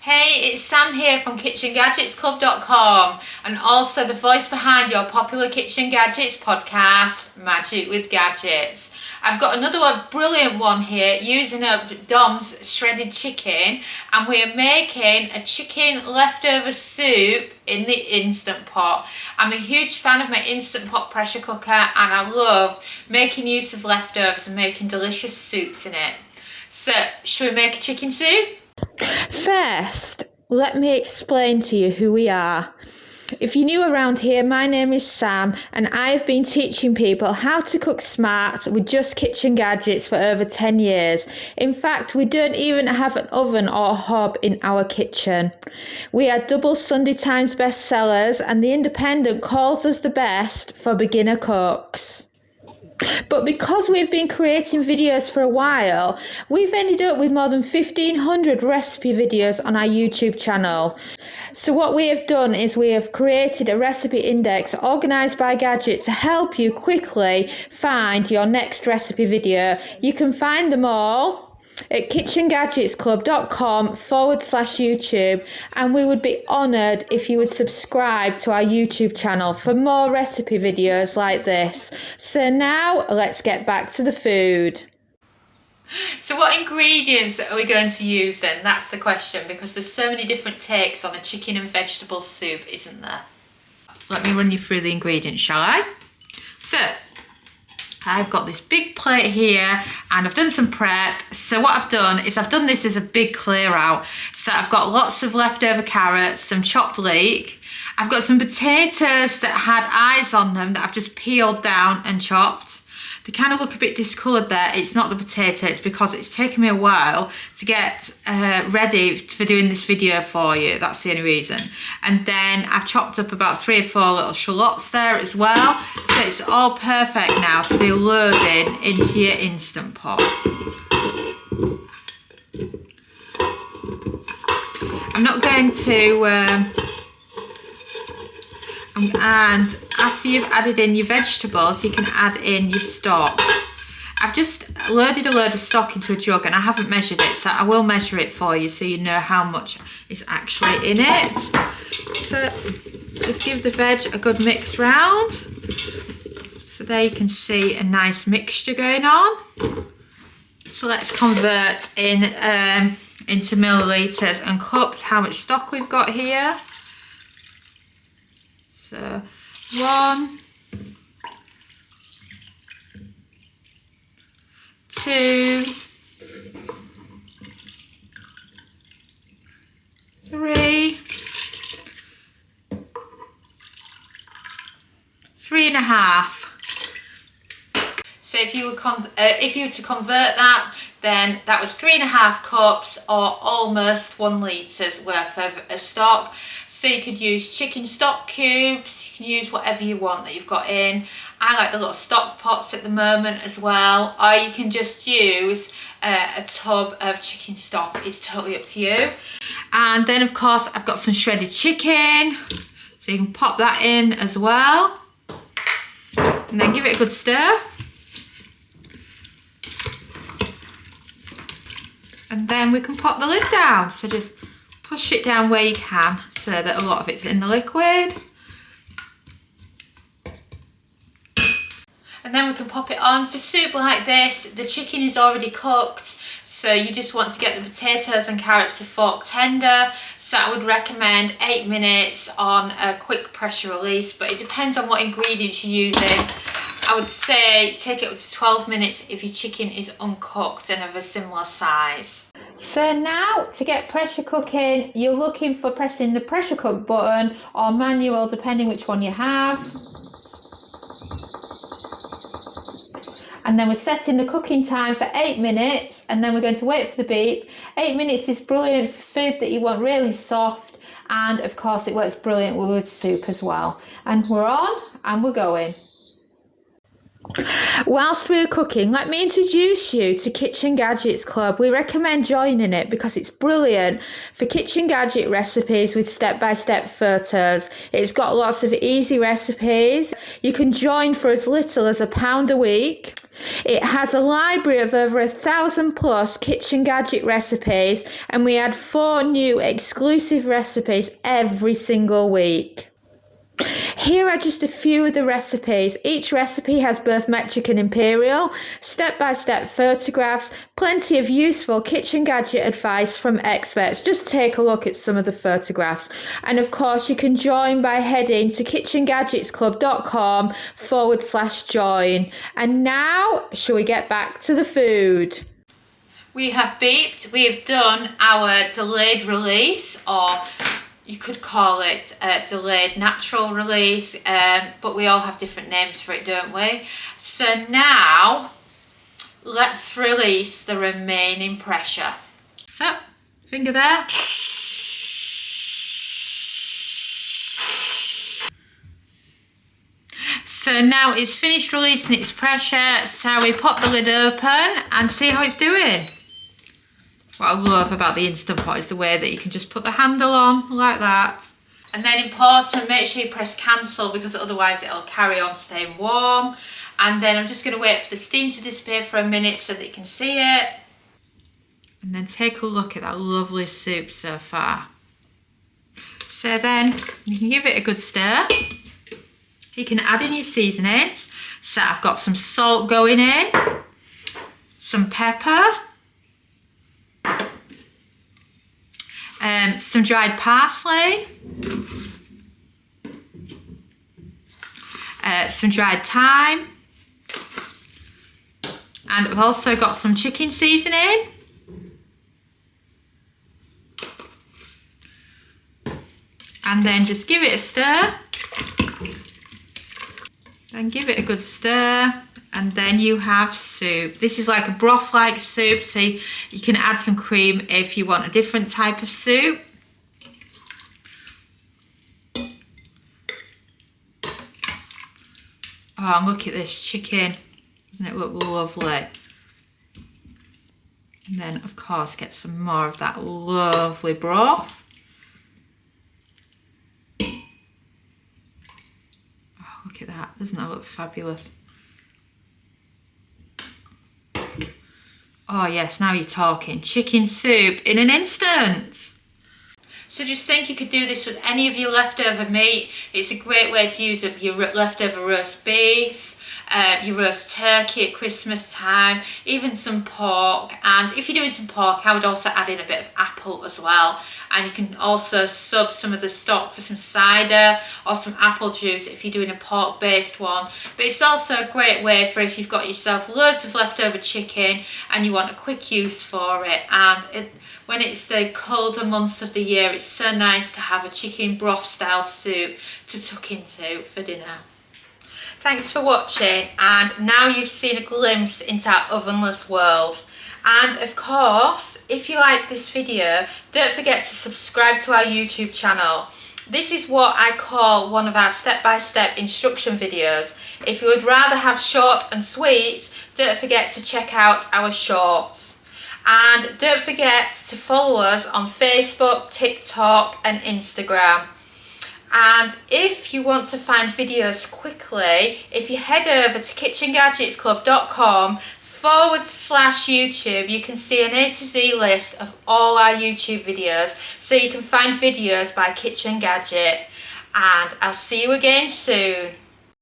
Hey, it's Sam here from KitchenGadgetsClub.com and also the voice behind your popular Kitchen Gadgets podcast, Magic with Gadgets. I've got another brilliant one here using up Dom's shredded chicken, and we're making a chicken leftover soup in the Instant Pot. I'm a huge fan of my Instant Pot pressure cooker and I love making use of leftovers and making delicious soups in it. So, should we make a chicken soup? First, let me explain to you who we are. If you're new around here, my name is Sam and I've been teaching people how to cook smart with just kitchen gadgets for over 10 years. In fact, we don't even have an oven or hob in our kitchen. We are double Sunday Times bestsellers and The Independent calls us the best for beginner cooks. But because we've been creating videos for a while, we've ended up with more than 1,500 recipe videos on our YouTube channel. So what we have done is we have created a recipe index organised by gadget to help you quickly find your next recipe video. You can find them all at KitchenGadgetsClub.com/YouTube, and we would be honoured if you would subscribe to our YouTube channel for more recipe videos like this. So now let's get back to the food. So what ingredients are we going to use then? That's the question, because there's so many different takes on a chicken and vegetable soup, isn't there? Let me run you through the ingredients, shall I? So I've got this big plate here and I've done some prep. So what I've done is I've done this as a big clear out. So I've got lots of leftover carrots, some chopped leek. I've got some potatoes that had eyes on them that I've just peeled down and chopped. They kind of look a bit discoloured there. It's not the potato, it's because it's taken me a while to get ready for doing this video for you. That's the only reason. And then I've chopped up about 3 or 4 little shallots there as well. So it's all perfect now to be loading into your Instant Pot. I'm not going to... and after you've added in your vegetables, you can add in your stock. I've just loaded a load of stock into a jug and I haven't measured it, so I will measure it for you so you know how much is actually in it. So just give the veg a good mix round. So there you can see a nice mixture going on. So let's convert in into millilitres and cups how much stock we've got here. So 1, 2, 3, 3.5. So if you were to convert that, then that was 3.5 cups or almost 1 litres worth of stock. So you could use chicken stock cubes, you can use whatever you want that you've got in. I like the little stock pots at the moment as well, or you can just use a tub of chicken stock. It's totally up to you. And then of course I've got some shredded chicken, so you can pop that in as well. And then give it a good stir. And then we can pop the lid down, so just push it down where you can so that a lot of it's in the liquid. And then we can pop it on. For soup like this, the chicken is already cooked, so you just want to get the potatoes and carrots to fork tender. So I would recommend 8 minutes on a quick pressure release, but it depends on what ingredients you're using. I would say take it up to 12 minutes if your chicken is uncooked and of a similar size. So now to get pressure cooking, you're looking for pressing the pressure cook button or manual, depending which one you have. And then we're setting the cooking time for 8 minutes, and then we're going to wait for the beep. 8 minutes is brilliant for food that you want really soft, and of course it works brilliant with soup as well. And we're on and we're going. Whilst we're cooking, let me introduce you to Kitchen Gadgets Club. We recommend joining it because it's brilliant for kitchen gadget recipes with step-by-step photos. It's got lots of easy recipes. You can join for as little as £1 a week. It has a library of over 1,000 plus kitchen gadget recipes, and we add 4 new exclusive recipes every single week. Here are just a few of the recipes. Each recipe has both metric and imperial, step-by-step photographs, plenty of useful kitchen gadget advice from experts. Just take a look at some of the photographs. And of course, you can join by heading to KitchenGadgetsClub.com/join. And now, shall we get back to the food? We have beeped, we have done our delayed release, or you could call it a delayed natural release, but we all have different names for it, don't we? So now, let's release the remaining pressure. So, finger there. So now it's finished releasing its pressure, so we pop the lid open and see how it's doing. What I love about the Instant Pot is the way that you can just put the handle on like that. And then important, make sure you press cancel because otherwise it'll carry on staying warm. And then I'm just going to wait for the steam to disappear for a minute so that you can see it. And then take a look at that lovely soup so far. So then you can give it a good stir. You can add in your seasonings. So I've got some salt going in, some pepper, some dried parsley, some dried thyme, and I've also got some chicken seasoning. And then just give it a stir. Then give it a good stir. And then you have soup. This is like a broth-like soup, so you can add some cream if you want a different type of soup. Oh, and look at this chicken. Doesn't it look lovely? And then, of course, get some more of that lovely broth. Oh, look at that. Doesn't that look fabulous? Oh yes, now you're talking. Chicken soup in an instant. So just think you could do this with any of your leftover meat. It's a great way to use up your leftover roast beef, your roast turkey at Christmas time, even some pork. And if you're doing some pork, I would also add in a bit of apple as well. And you can also sub some of the stock for some cider or some apple juice if you're doing a pork based one. But it's also a great way for if you've got yourself loads of leftover chicken and you want a quick use for it. And when it's the colder months of the year, it's so nice to have a chicken broth style soup to tuck into for dinner. Thanks for watching, and now you've seen a glimpse into our ovenless world. And of course, if you like this video, don't forget to subscribe to our YouTube channel. This is what I call one of our step-by-step instruction videos. If you would rather have short and sweet, don't forget to check out our shorts. And don't forget to follow us on Facebook, TikTok and Instagram. And if you want to find videos quickly, if you head over to KitchenGadgetsClub.com/YouTube, you can see an A to Z list of all our YouTube videos, so you can find videos by Kitchen Gadget. And I'll see you again soon.